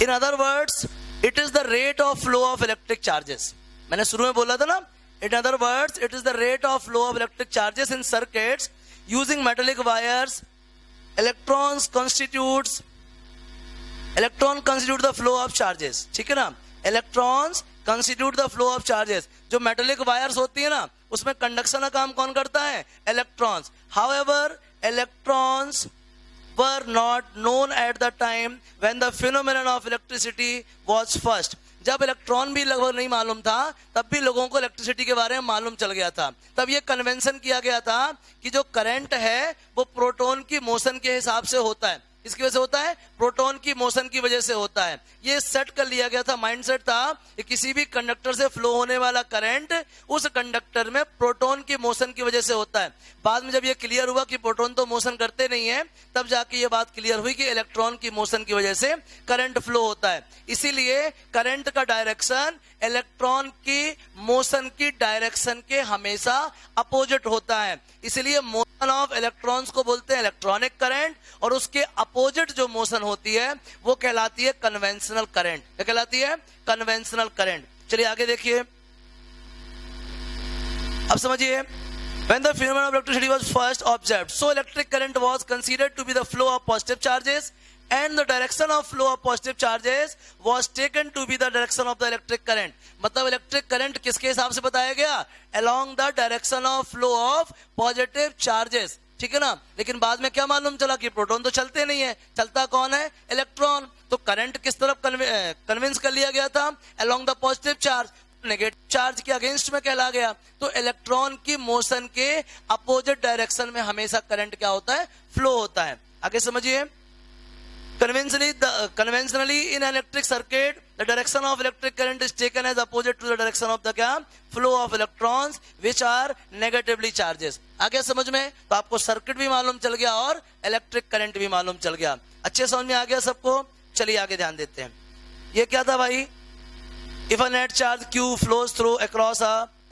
In other words it is the rate of flow of electric charges. मैंने शुरू में बोला था ना, in other words it is the rate of flow of electric charges in circuits using metallic wires. Electron constitute the flow of charges. ठीक है ना, electrons constitute the flow of charges. जो मेटेलिक वायर्स होती है ना, उसमें conduction का काम कौन करता है? Electrons. However, electrons were not known at the time when the phenomenon of electricity was first. जब इलेक्ट्रॉन भी लगभग नहीं मालूम था, तब भी लोगों को इलेक्ट्रिसिटी के बारे में मालूम चल गया था. तब ये कन्वेंशन किया गया था कि जो करंट है वो प्रोटॉन की मोशन के हिसाब से होता है. इसकी वजह से होता है, प्रोटॉन की मोशन की वजह से होता है. ये सेट कर लिया गया था, माइंडसेट था कि किसी भी कंडक्टर से फ्लो होने वाला करंट उस कंडक्टर में प्रोटॉन की मोशन की वजह से होता है. बाद में जब ये क्लियर हुआ कि प्रोटॉन तो मोशन करते नहीं है, तब जाके ये बात क्लियर हुई कि इलेक्ट्रॉन की मोशन की वजह से करंट फ्लो होता है. इसीलिए करंट का डायरेक्शन इलेक्ट्रॉन की मोशन की डायरेक्शन के हमेशा अपोजिट होता है. इसलिए मोशन ऑफ इलेक्ट्रॉन्स को बोलते हैं इलेक्ट्रॉनिक करंट, और उसके अपोजिट जो मोशन होती है वो कहलाती है कन्वेंशनल करंट. क्या कहलाती है? Conventional current. चलिए आगे देखिए, अब समझिए. When the phenomenon of electricity was first observed, so electric current was considered to be the flow of positive charges, and the direction of flow of positive charges was taken to be the direction of the electric current. मतलब electric current किसके हिसाब से बताया गया? Along the direction of flow of positive charges. ठीक है ना. लेकिन बाद में क्या मालूम चला कि प्रोटॉन तो चलते नहीं है, चलता कौन है? इलेक्ट्रॉन. तो करंट किस तरफ कन्विंस कर लिया गया था? Along the positive charge. Negative charge के अगेंस्ट में कहला गया. तो इलेक्ट्रॉन की मोशन के अपोजिट डायरेक्शन में हमेशा करंट क्या होता है? फ्लो होता है. आगे समझिए. Conventionally in an electric circuit, the direction of electric current is taken as opposite to the direction of the क्या? Flow of electrons which are negatively charges. आगे समझ में? तो आपको सर्किट भी मालूम चल गया और इलेक्ट्रिक करंट भी मालूम चल गया. अच्छे समझ में आ गया सबको? चलिए आगे ध्यान देते हैं. ये क्या था भाई? If a net charge Q flows through across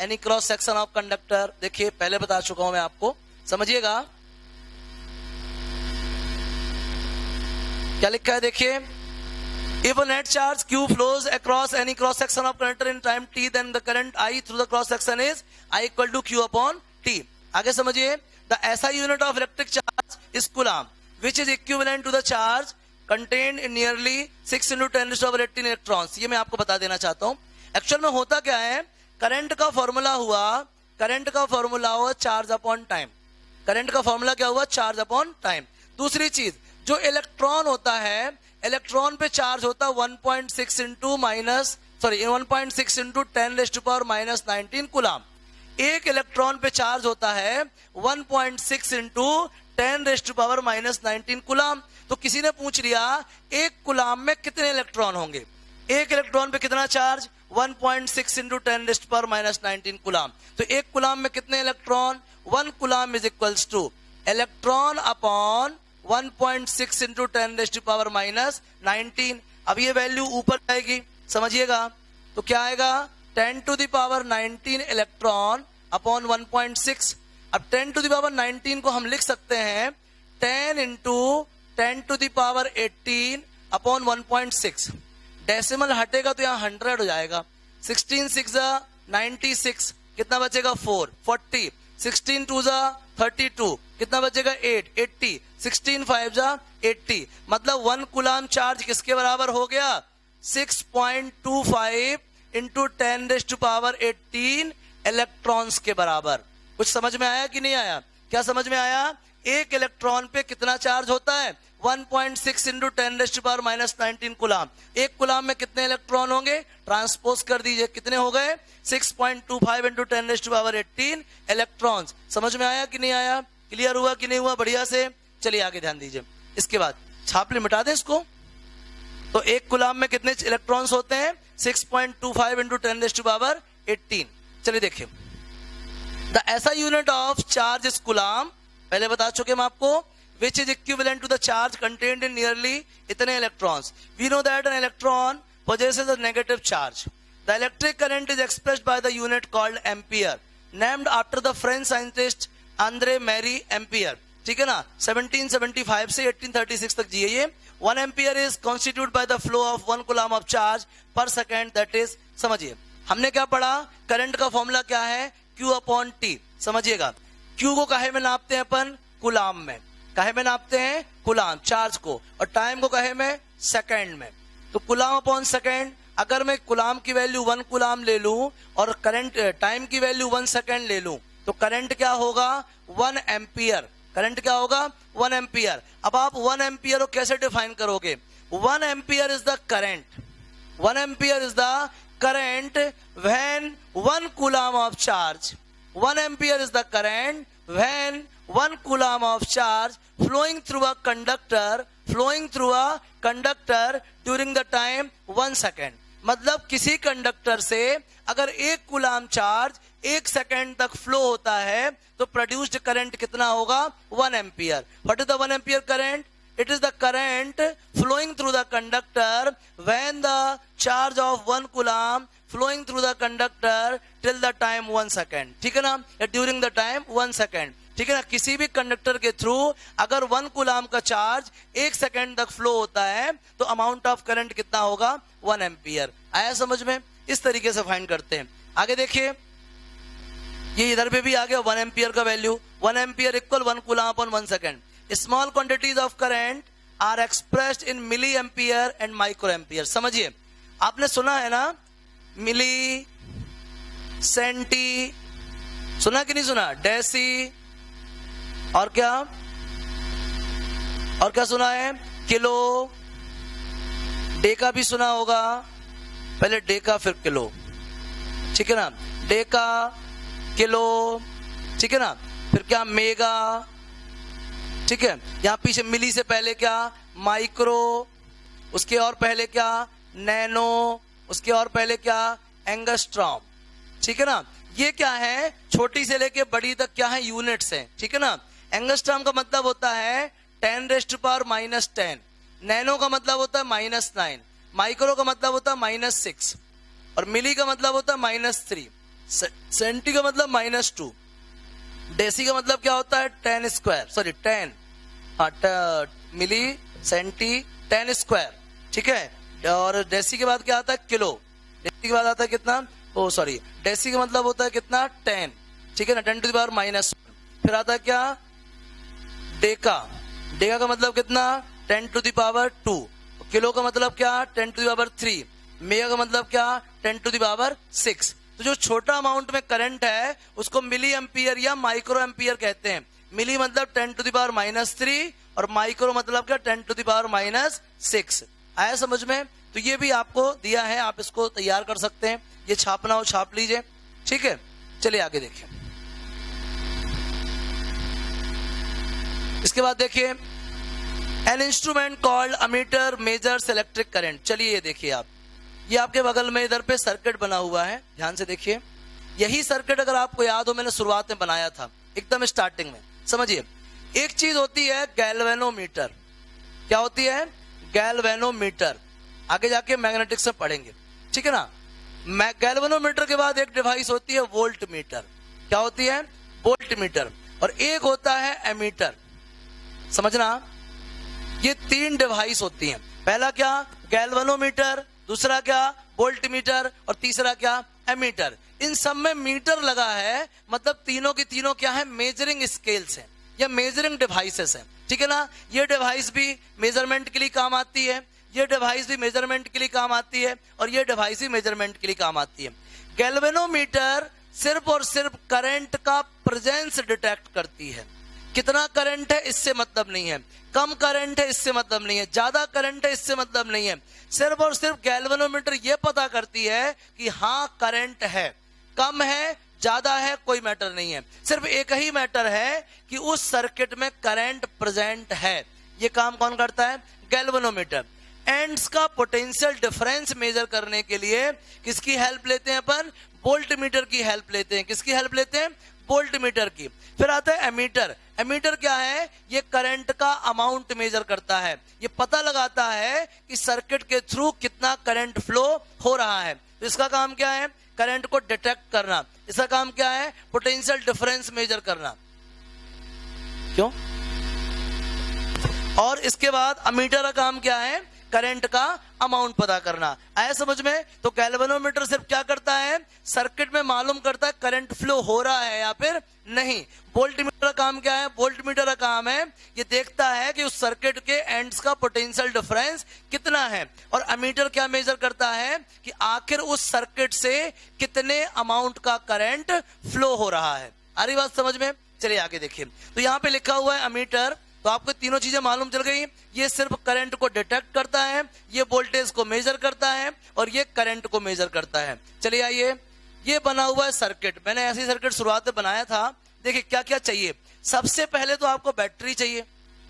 any cross section of conductor. देखिए पहले बता चुका हूं मैं आपको, समझिएगा. क्या लिखा है देखिए. If a net charge Q flows across any cross section of conductor in time t, then the current I through the cross section is I equal to Q upon T. आगे समझिए. The SI unit of electric charge is Coulomb, which is equivalent to the charge contained in nearly 6 into 10 to the power 18 electrons. ये मैं आपको बता देना चाहता हूँ. Actual में होता क्या है, करंट का फॉर्मूला हुआ चार्ज अपॉन टाइम. करंट का फॉर्मूला क्या हुआ? Charge upon time. दूसरी चीज, जो इलेक्ट्रॉन होता है, इलेक्ट्रॉन पे चार्ज होता है 1.6 into 10 raised to power minus 19 coulomb. एक इलेक्ट्रॉन पे चार्ज होता है 1.6 into 10 raised to power minus 19 coulomb. तो किसी ने पूछ लिया एक कूलम में कितने इलेक्ट्रॉन होंगे? एक इलेक्ट्रॉन पे कितना charge? 1.6 into 10 raised to power minus 19 coulomb. तो एक कूलम में कितने electron? 1 coulomb is equals to electron upon 1.6 into 10 raised to power minus 19. अब ये वैल्यू ऊपर जाएगी, समझिएगा. तो क्या आएगा? 10 to the power 19 electron upon 1.6. अब 10 टू द पावर 19 को हम लिख सकते हैं 10 into 10 to the power 18 upon 1.6. Decimal हटेगा तो यहाँ 100 हो जाएगा. 16 6 96, कितना बचेगा? 4 40. 16 2 32, कितना बचेगा? 8 80. 16 5 80. मतलब 1 कूलम चार्ज किसके बराबर हो गया? 6.25 into 10 raised to power 18 electrons के बराबर. कुछ समझ में आया कि नहीं आया? क्या समझ में आया? एक इलेक्ट्रॉन पे कितना चार्ज होता है? 1.6 into 10 raised to power minus 19 coulomb. एक कूलम में कितने इलेक्ट्रॉन होंगे? ट्रांसपोज कर दीजिए, कितने हो गए? 6.25 into 10 raised to power 18 electrons. समझ में आया कि नहीं आया? क्लियर हुआ कि नहीं हुआ? बढ़िया से. चलिए आगे ध्यान दीजिए. इसके बाद छापले मिटा दें इसको. तो एक कूलम में कितने इलेक्ट्रॉन्स होते हैं? 6.25 इंटू 10 रेज़ टू पावर 18. चलिए देखिए. द ऐसा unit of charge is coulomb, पहले बता चुके हम आपको, which is equivalent to the charge contained in nearly इतने electrons. We know that an electron possesses a negative charge. The electric current is expressed by the unit called ampere, named after the French scientist André Marie Ampere. ठीक है ना. 1775 से 1836 तक जिए ये, 1 ampere is constitute by the flow of 1 coulomb of charge पर second, that is, समझिए हमने क्या पढ़ा, करंट का फॉर्मूला क्या है, Q अपॉन टी। समझिएगा, Q को काहे में नापते हैं अपन, कूलाम में, काहे में नापते हैं, कूलाम चार्ज को, और टाइम को काहे में, सेकंड में। तो कूलाम अपॉन सेकंड, अगर मैं कूलाम की वैल्यू 1 कूलाम ले लूं और करंट टाइम की वैल्यू 1 सेकंड ले लूं, तो करंट क्या होगा, 1 एम्पियर। करंट क्या होगा, 1 एम्पियर। अब आप 1 एम्पियर को कैसे डिफाइन करोगे, 1 ampere is the current, 1 ampere is the current when 1 coulomb of charge, 1 ampere is the current when 1 coulomb of charge flowing through a conductor during the time 1 second। मतलब किसी conductor से अगर 1 coulomb charge 1 second तक flow होता है तो produced current कितना होगा, 1 ampere. What is the 1 ampere current, it is the current flowing through the conductor when the charge of 1 coulomb flowing through the conductor till the time 1 second, ठीक है ना, during the time 1 second, ठीक है ना। किसी भी conductor के through अगर 1 कूलाम का चार्ज 1 सेकेंड तक फ्लो होता है तो अमाउंट ऑफ करंट कितना होगा, 1 एम्पियर। आया समझ में, इस तरीके से फाइंड करते हैं। आगे देखिए, ये इधर पे भी आ गया 1 एम्पियर का value, 1 ampere equal 1 coulomb upon 1 second. Small quantities of current are expressed in milliampere and microampere। समझिए, आपने सुना है ना, मिली, सेंटी, सुना कि नहीं सुना, डेसी, और क्या सुना है, किलो, डेका भी सुना होगा, पहले डेका फिर किलो, ठीक है ना, डेका, किलो, ठीक है ना, फिर क्या, मेगा, ठीक है। यहां पीछे मिली से पहले क्या, माइक्रो, उसके और पहले क्या, नैनो, उसके और पहले क्या, एंगस्ट्रॉम, ठीक है ना। ये क्या है, छोटी से लेके बड़ी तक क्या है, यूनिट्स हैं, ठीक है ना। एंगस्ट्रॉम का मतलब होता है 10⁻⁻10, नैनो का मतलब होता है -9, माइक्रो का मतलब होता है -6, और मिली का मतलब होता है -3, सेंटी का मतलब -2, डेसी का मतलब क्या होता है, 10 मिली, सेंटी, 10 स्क्वायर, ठीक है। और डेसी के बाद क्या आता है, किलो, डेसी के बाद आता है कितना, डेसी का मतलब होता है कितना, 10, ठीक है ना, 10⁻⁻1। फिर आता है क्या, डेका, डेका का मतलब कितना, 10⁻², किलो का मतलब क्या, 10⁻3, मेगा का मतलब क्या, 10⁻6। तो जो छोटा अमाउंट में करंट है उसको मिली एम्पियर या माइक्रो एम्पियर कहते हैं। मिली मतलब 10⁻³ और माइक्रो मतलब क्या, 10⁻6। आया समझ में, तो ये भी आपको दिया है, आप इसको तैयार कर सकते हैं, ये छापना हो छाप लीजिए, ठीक है। चलिए आगे देखिए, इसके बाद देखिए, an instrument called ammeter measures electric current. चलिए ये देखिए आप, ये आपके बगल में इधर पे सर्किट बना हुआ है, ध्यान से देखिए। यही सर्किट अगर आपको याद हो मैंने शुरुआत में बनाया था, एकदम स्टार्टिंग में। समझिए, एक चीज होती है गैल्वेनोमीटर, क्या होती है, गैल्वेनोमीटर, आगे जाके मैग्नेटिक्स में पढ़ेंगे, ठीक है ना। गैल्वेनोमीटर के बाद एक डिवाइस होती है वोल्ट मीटर, क्या होती है, वोल्ट मीटर, और एक होता है एमीटर, समझना। ये 3 डिवाइस होती हैं, पहला क्या, गैल्वेनोमीटर, दूसरा क्या, वोल्ट मीटर, और तीसरा क्या, एमीटर। इन सब में मीटर लगा है, मतलब तीनों की तीनों क्या है, मेजरिंग स्केल्स हैं या मेजरिंग डिवाइसेस हैं, ठीक है ना। ये डिवाइस भी मेजरमेंट के लिए काम आती है, ये डिवाइस भी मेजरमेंट के लिए काम आती है, और ये डिवाइस भी मेजरमेंट के लिए काम आती है। गैल्वेनोमीटर सिर्फ और सिर्फ करंट का प्रेजेंस डिटेक्ट करती है, कितना करंट है इससे मतलब नहीं है, कम करंट है इससे मतलब नहीं है, ज्यादा करंट है इससे मतलब नहीं है। सिर्फ और सिर्फ गैल्वेनोमीटर ये पता करती है कि हाँ करंट है, कम है, ज्यादा है, कोई मैटर नहीं है। सिर्फ एक ही मैटर है कि उस सर्किट में करंट प्रेजेंट है। ये काम कौन करता है, गैल्वेनोमीटर। एंड्स का पोटेंशियल डिफरेंस मेजर करने के लिए किसकी हेल्प लेते हैं अपन, वोल्ट मीटर की हेल्प लेते हैं। किसकी हेल्प लेते हैं, वोल्ट मीटर की। फिर आता है एमीटर। एमीटर क्या है, ये करंट का अमाउंट मेजर करता है, ये पता लगाता है कि सर्किट के थ्रू कितना करंट फ्लो हो रहा है। तो इसका काम क्या है, करंट को डिटेक्ट करना। इसका काम क्या है, पोटेंशियल डिफरेंस मेजर करना। क्यों, और इसके बाद अमीटर का काम क्या है, करंट का अमाउंट पता करना। आया समझ में? तो गैल्वेनोमीटर सिर्फ क्या करता है, सर्किट में मालूम करता है करंट फ्लो हो रहा है या फिर नहीं। वोल्टमीटर का काम क्या है, वोल्टमीटर का काम है ये देखता है कि उस सर्किट के एंड्स का पोटेंशियल डिफरेंस कितना है। और अमीटर क्या मेजर करता है कि आखिर उस सर्किट से कितने अमाउंट का करंट फ्लो हो रहा है। आ रही बात समझ में? चलिए आगे देखिए। तो यहाँ पे लिखा हुआ है अमीटर, तो आपको तीनों चीजें मालूम चल गई। ये सिर्फ करंट को डिटेक्ट करता है, ये वोल्टेज को मेजर करता है और ये करंट को मेजर करता है। चलिए आइए, ये बना हुआ है सर्किट। मैंने ऐसी सर्किट शुरुआत में बनाया था। देखिए क्या क्या चाहिए। सबसे पहले तो आपको बैटरी चाहिए।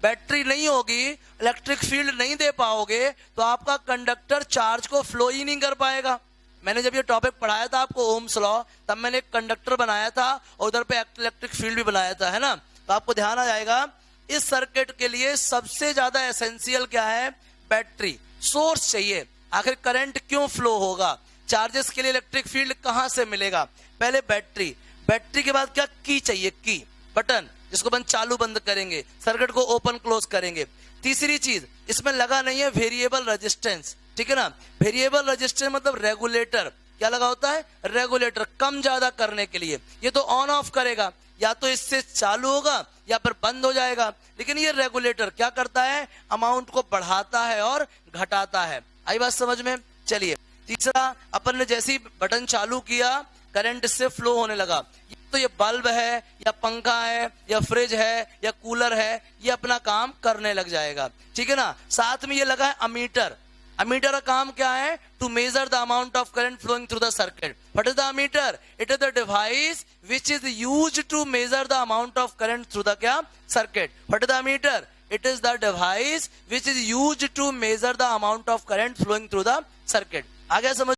बैटरी नहीं होगी, इलेक्ट्रिक फील्ड नहीं दे पाओगे तो आपका कंडक्टर चार्ज को फ्लो ही नहीं कर पाएगा। मैंने जब ये टॉपिक पढ़ाया था आपको ओम्स लॉ, तब मैंने एक कंडक्टर बनाया था और उधर पे इलेक्ट्रिक फील्ड भी बनाया था, है ना। तो आपको ध्यान आ जाएगा। इस सर्किट के लिए सबसे ज्यादा एसेंशियल क्या है, बैटरी। सोर्स चाहिए, आखिर करंट क्यों फ्लो होगा, चार्जेस के लिए इलेक्ट्रिक फील्ड कहां से मिलेगा। पहले बैटरी, बैटरी के बाद क्या, की चाहिए, की, बटन जिसको अपन चालू बंद करेंगे, सर्किट को ओपन क्लोज करेंगे। तीसरी चीज इसमें लगा नहीं है वेरिएबल रेजिस्टेंस, ठीक है ना। वेरिएबल रेजिस्टेंस मतलब रेगुलेटर। क्या लगा होता है, रेगुलेटर, कम ज्यादा करने के लिए। ये तो ऑन ऑफ करेगा, या तो इससे चालू होगा या फिर बंद हो जाएगा। लेकिन ये रेगुलेटर क्या करता है, अमाउंट को बढ़ाता है और घटाता है। आई बात समझ में? चलिए तीसरा, अपन ने जैसे ही बटन चालू किया करंट इससे फ्लो होने लगा। तो ये बल्ब है या पंखा है या फ्रिज है या कूलर है, ये अपना काम करने लग जाएगा, ठीक है ना। साथ में ये लगा है अमीटर। अमीटर का काम क्या है, to measure the amount of current flowing through the circuit. What is the ammeter? It is the device which is used to measure the amount of current through the क्या, circuit. What is the ammeter? It is the device which is used to measure the amount of current flowing through the circuit. आ गया समझ?